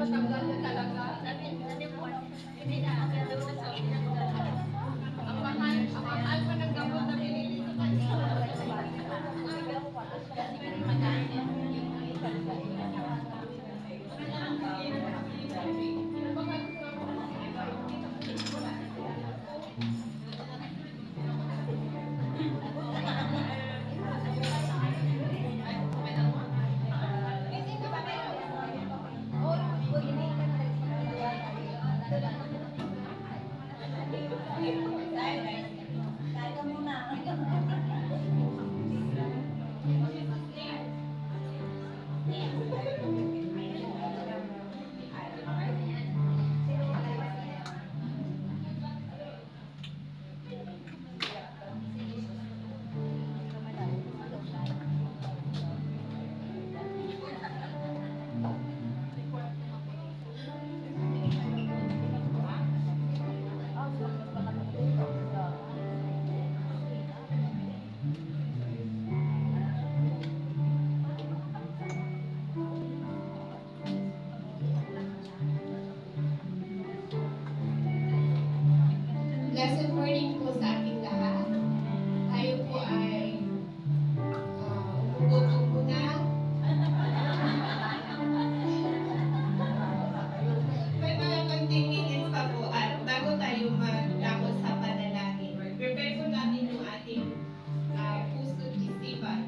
matanggal na talaga. Sabi po, hindi na ako doon sa pinagdala. Ang mahal pa ng gamot na binili sa kanya. Lesson warning po sa ating lahat. Tayo po ay umupo muna. May mga konting minutes pa po at bago tayo magdako sa panalangin, prepare po natin yung ating puso at isipan.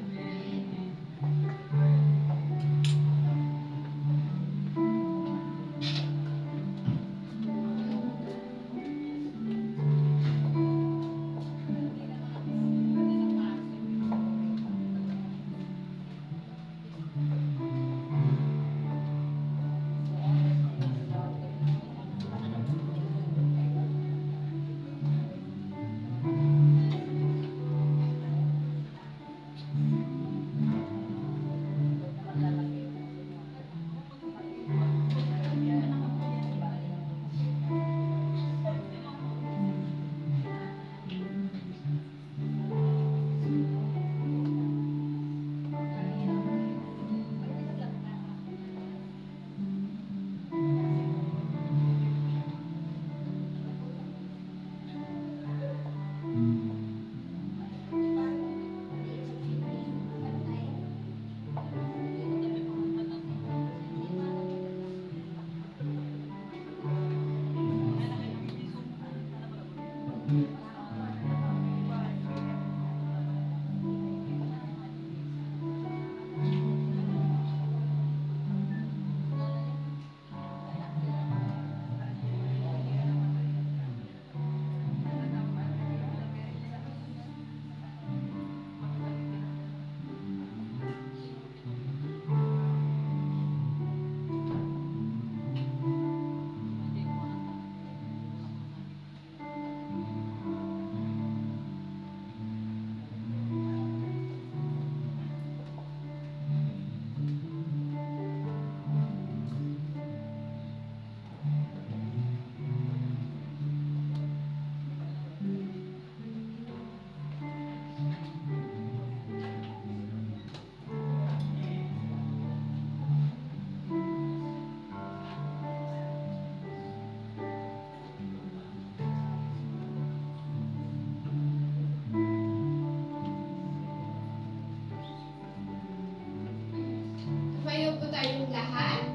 Tumayo po tayong lahat.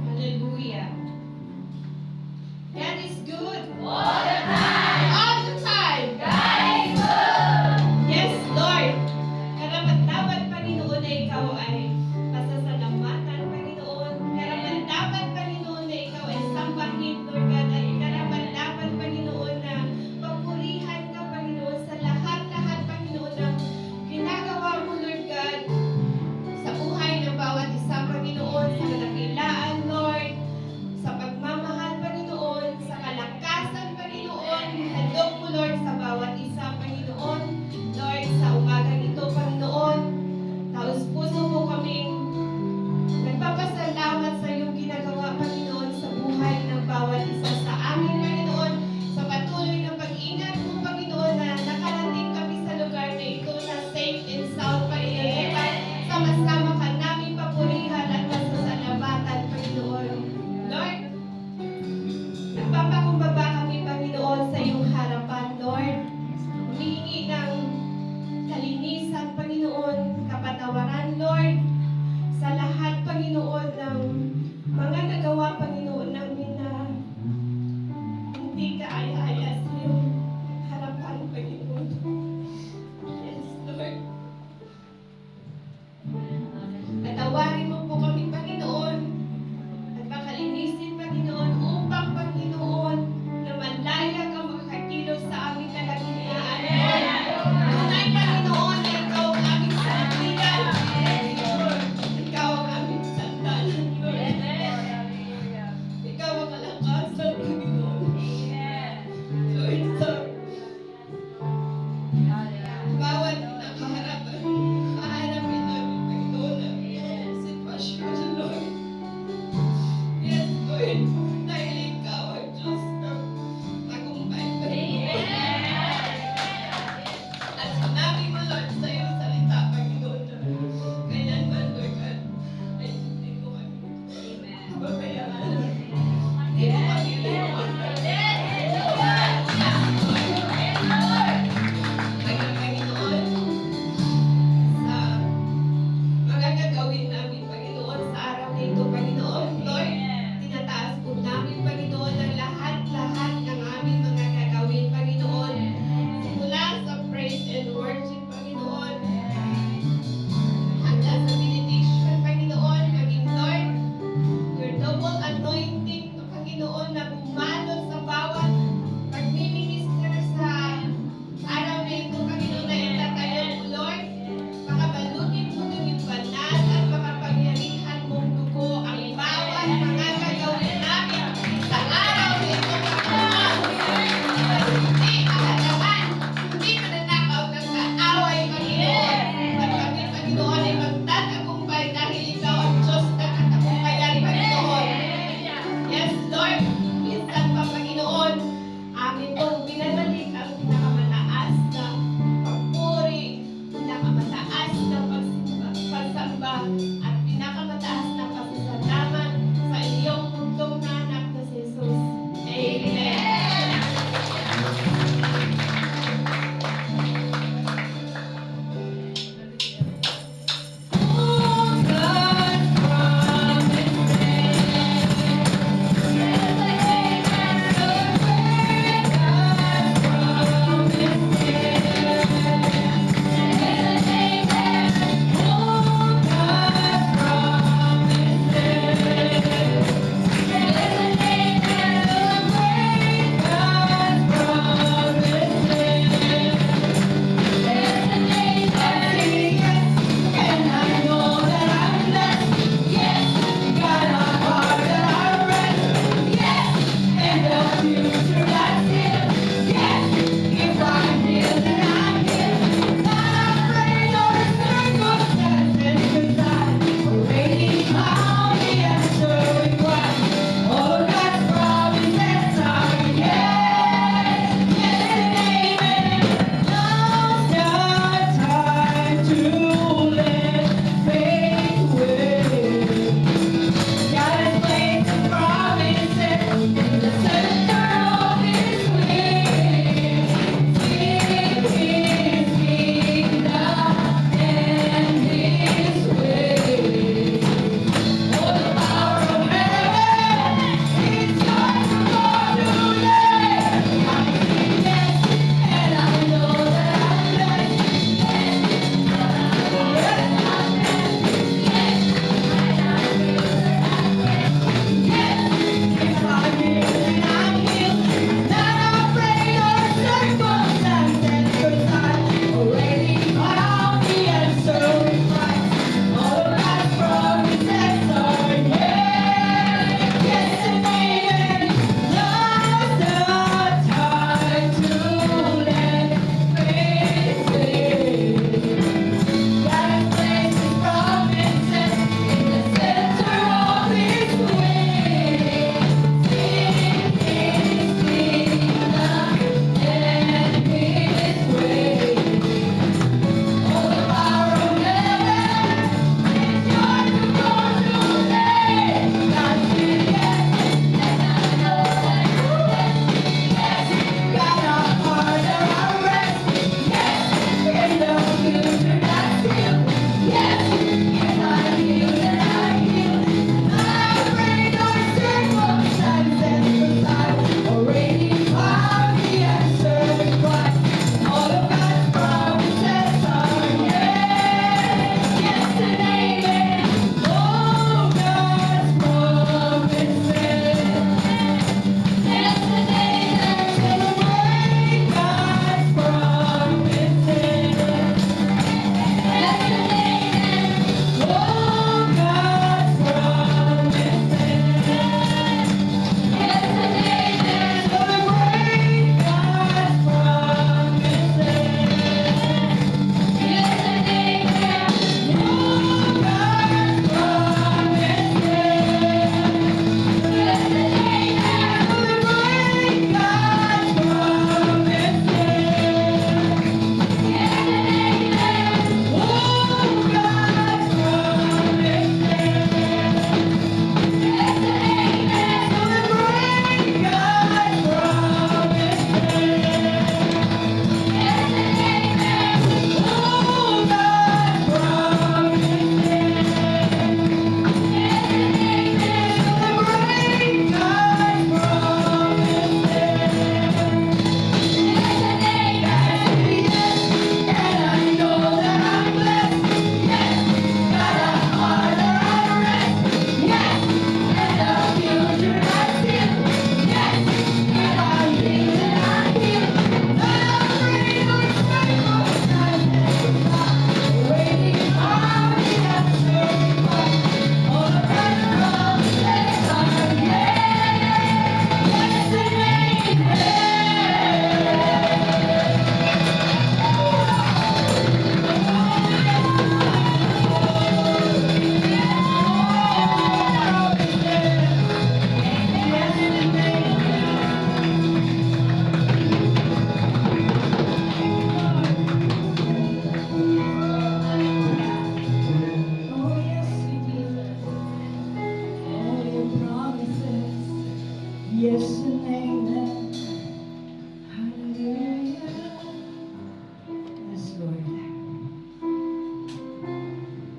Hallelujah. God is good. All the time. All the time. God is good. Yes, Lord. Karapat-dapat, Panginoon, na ikaw ay pasasalamatan, Panginoon. Karapat-dapat, Panginoon, na ikaw ay sambahin, Lord God. At karapat-dapat, Panginoon, na papurihan ka, Panginoon, sa lahat-lahat, Panginoon, ng ginagawa mo, Lord God, sa buhay ng bawat isa, Panginoon, sa kadakilaan, Lord, sa pagmamahal, Panginoon, sa kalakasan, Panginoon, handog mo, Lord, sa bawat isa, Panginoon, Lord, sa umagang ito, Panginoon, taos puso po kami Patawarin mo po kami, Panginoon. At pakalinisin, Panginoon, upang, Panginoon, na malaya ka makakakilos sa aming kalagitnaan. Tunay, Panginoon, na ikaw ang aming sandigan. Ikaw ang aming sandalan, Lord. Ikaw ang kalakasan, Panginoon. Lord, sa bawat nakaharapin namin, Panginoon, na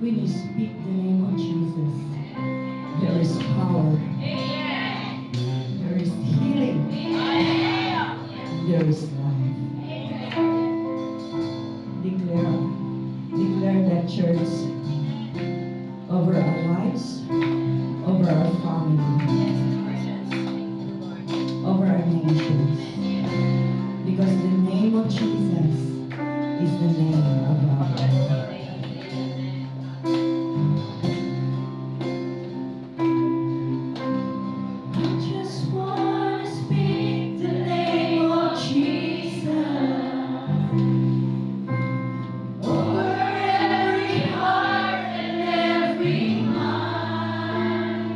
When you speak the name of Jesus, there is power, there is healing, there is life. Declare that, church, over our lives, over our family, over our nations. Because the name of Jesus is the name above all. I just want to speak the name of Jesus over every heart and every mind.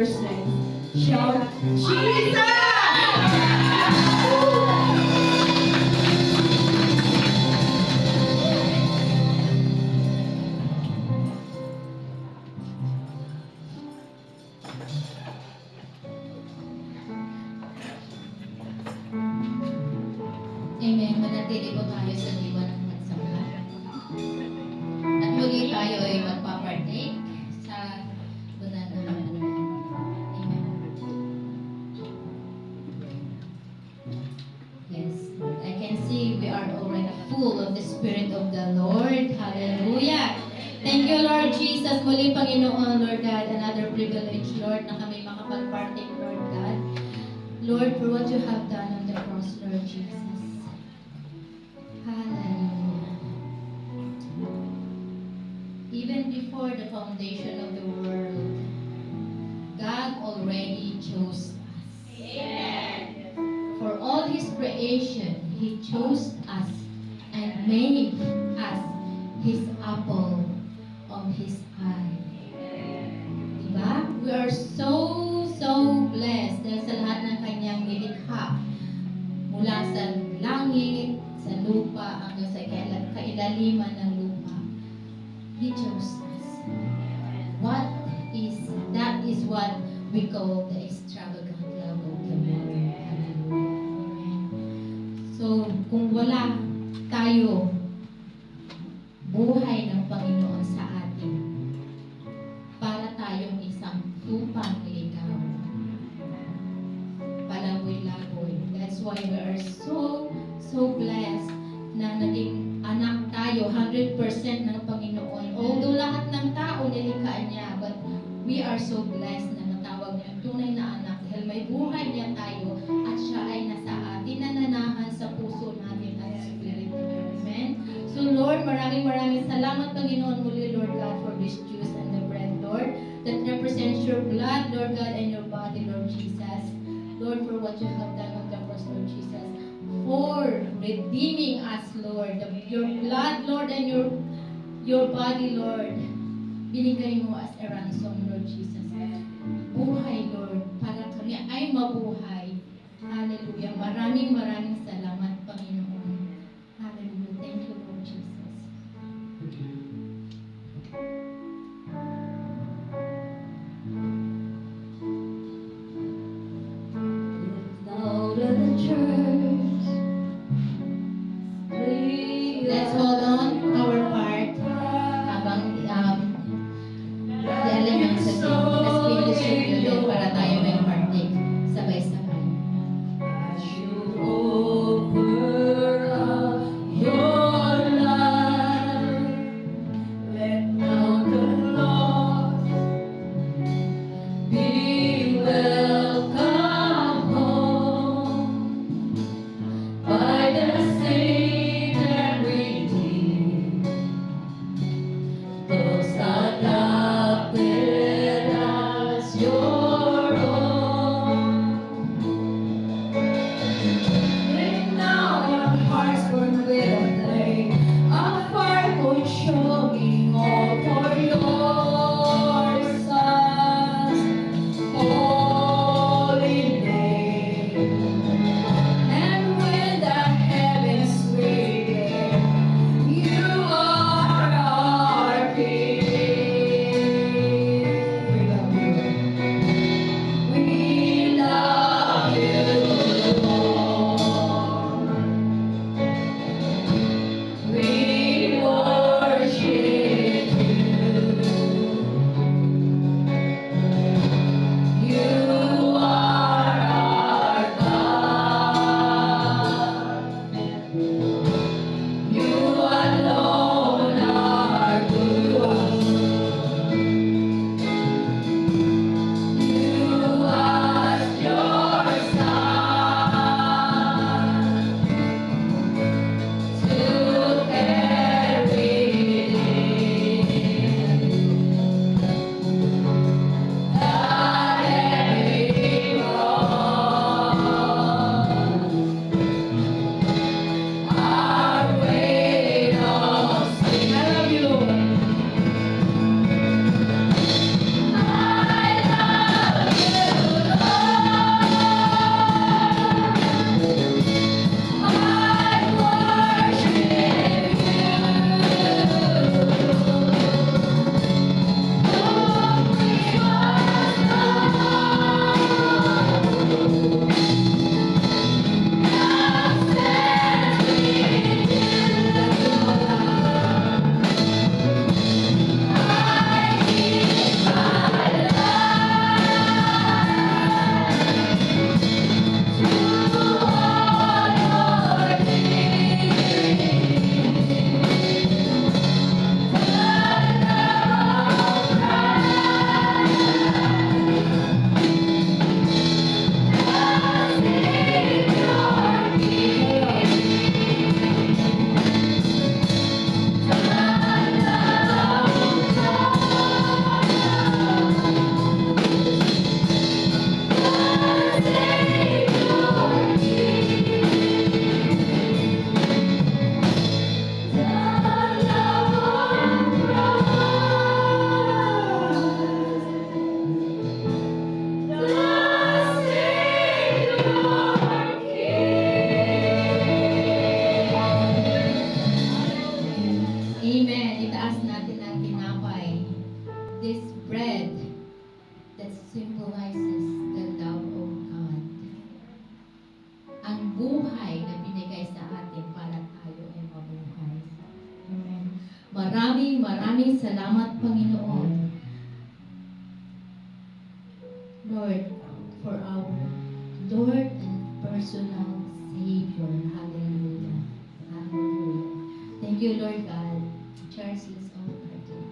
first name. Shout, Jesus! Amen. Manatili po tayo sa diwa ng magsamba. At muli tayo ay magpapartake sa banal na hapunan. Amen. Yes, Lord. I can see we are already full of the Spirit of the Lord. Hallelujah. Thank you, Lord Jesus. Muli, Panginoon, Lord God, another privilege, Lord, na kami makapag-partake, Lord God. Lord, for what you have done on the cross, Lord Jesus. Hallelujah. Even before the foundation of the world, God already chose us. Amen. For all His creation, He chose us and made us His apple of His eye. Diba? We are so blessed dahil sa lahat ng Kanyang nilikha. Mula sa langit, sa lupa, hanggang sa kailaliman ng lupa. He chose us. That is what we call the extravagant love of the Lord. Hallelujah. So, kung wala tayo, buhay ng Panginoon sa atin, para tayong isang lupang iligaw. Palaboy-laboy. That's why we are so blessed na naging anak tayo, 100% ng Panginoon. Although lahat ng tao nilikhaan niya, but we are so blessed na natawag niya tunay na anak dahil may buhay niya tayo at siya ay nasa atin, nananahan sa puso natin at spirit. Amen? So Lord, maraming salamat, Panginoon, muli, Lord God, for this juice and the bread, Lord, that represents your blood, Lord God, and your body, Lord Jesus. Lord, for what you have done on the cross, Lord Jesus, for redeeming us, Lord. Your blood, Lord, and your body, Lord, binigay mo as a ransom, Lord Jesus. Buhay, Lord, para kami ay mabuhay. Hallelujah. Maraming salamat, Panginoon. Hallelujah. Thank you, Lord Jesus. Out of the church, Let's hold on our part habang the elements of has been distributed para tayo may partake sabay-sabay. as you offer up your life, let now the lost be welcome home by the Saint and Redeemer. Maraming salamat, Panginoon. Lord, for our Lord and personal Savior. Hallelujah. Hallelujah. Thank you, Lord God. Charles, let's all partake.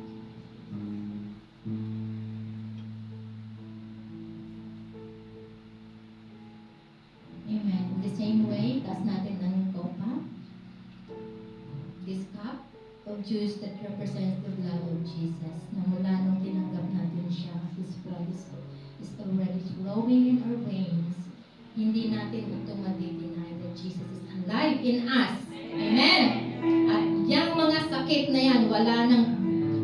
Amen. The same way, taas natin ng kopa. This cup of juice that represents the blood of Jesus. Na mula nung tinanggap natin siya, His blood is already flowing in our veins. Hindi natin ito madideny that Jesus is alive in us. Amen. At yung mga sakit na yan, wala nang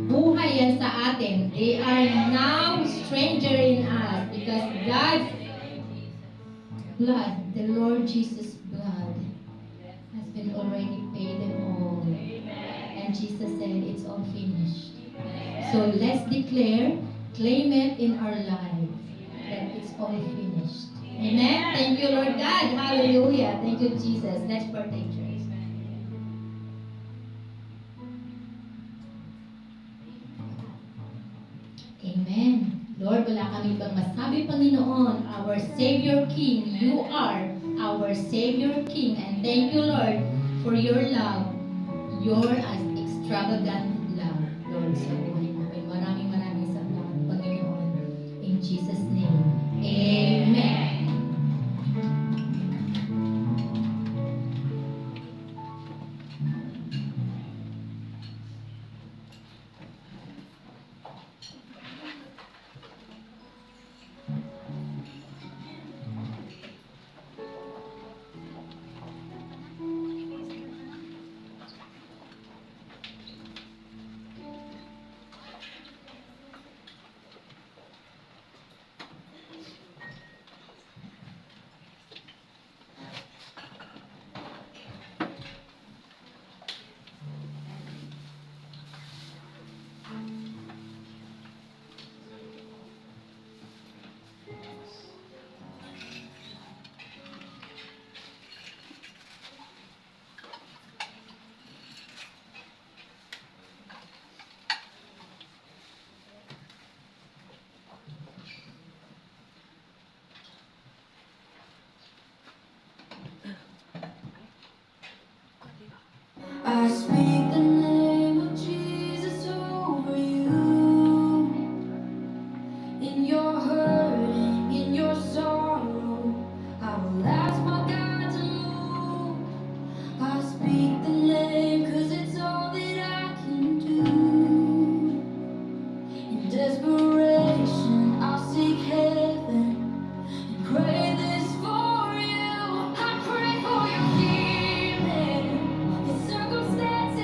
buhay yan sa atin. They are now stranger in us because God's blood, the Lord Jesus' blood, has been already paid them all. And Jesus said, it's all finished. So let's declare, claim it in our lives, that it's all finished. Amen? Thank you, Lord God. Hallelujah. Thank you, Jesus. Let's partake, church. Amen. Lord, wala kami bang masabi, Panginoon, our Savior King, you are our Savior King. And thank you, Lord, for your love, your extravagant love, Lord, sa buhay namin. Maraming salamat, Panginoon. In Jesus' name, Amen. I speak the name of Jesus over you. In your hurting, in your sorrow, I will ask my God to move. I speak the name 'cause it's all that I can do. In desperation, I'll seek heaven and pray this for you. I pray for your healing. The circumstances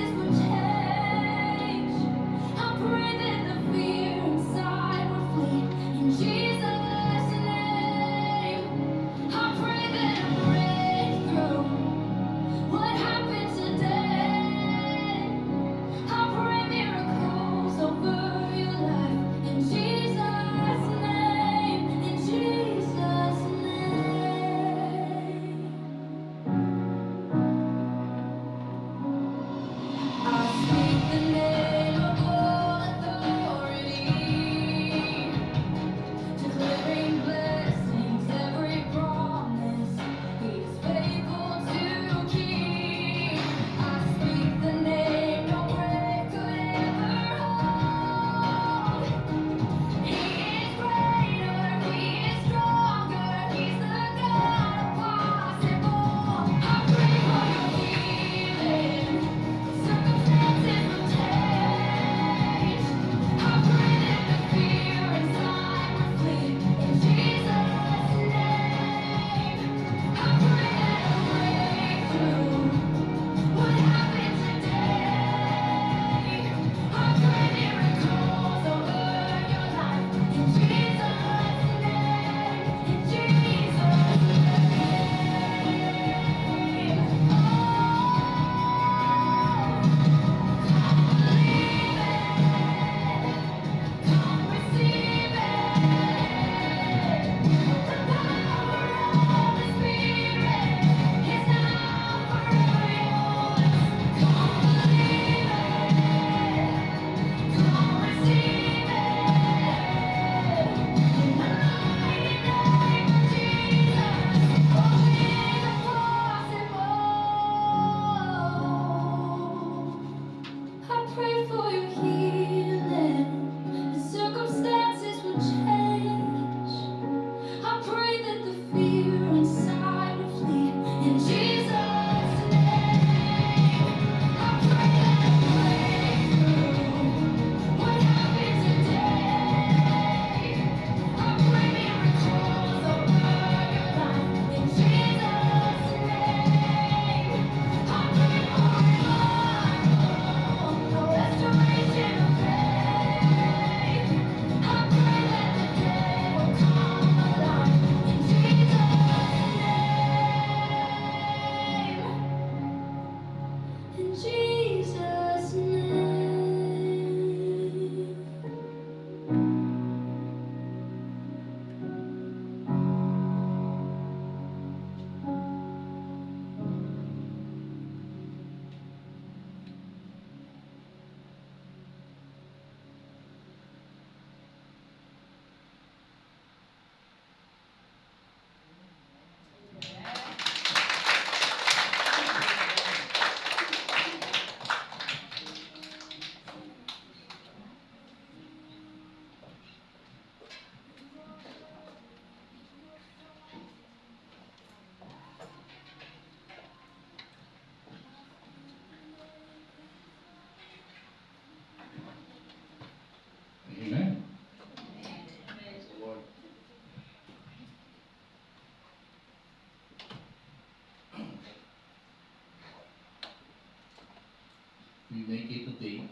we make it today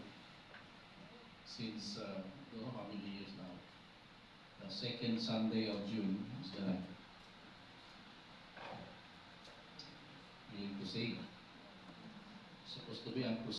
since don't know how many years now. The second Sunday of June is the meaning to say supposed to be ang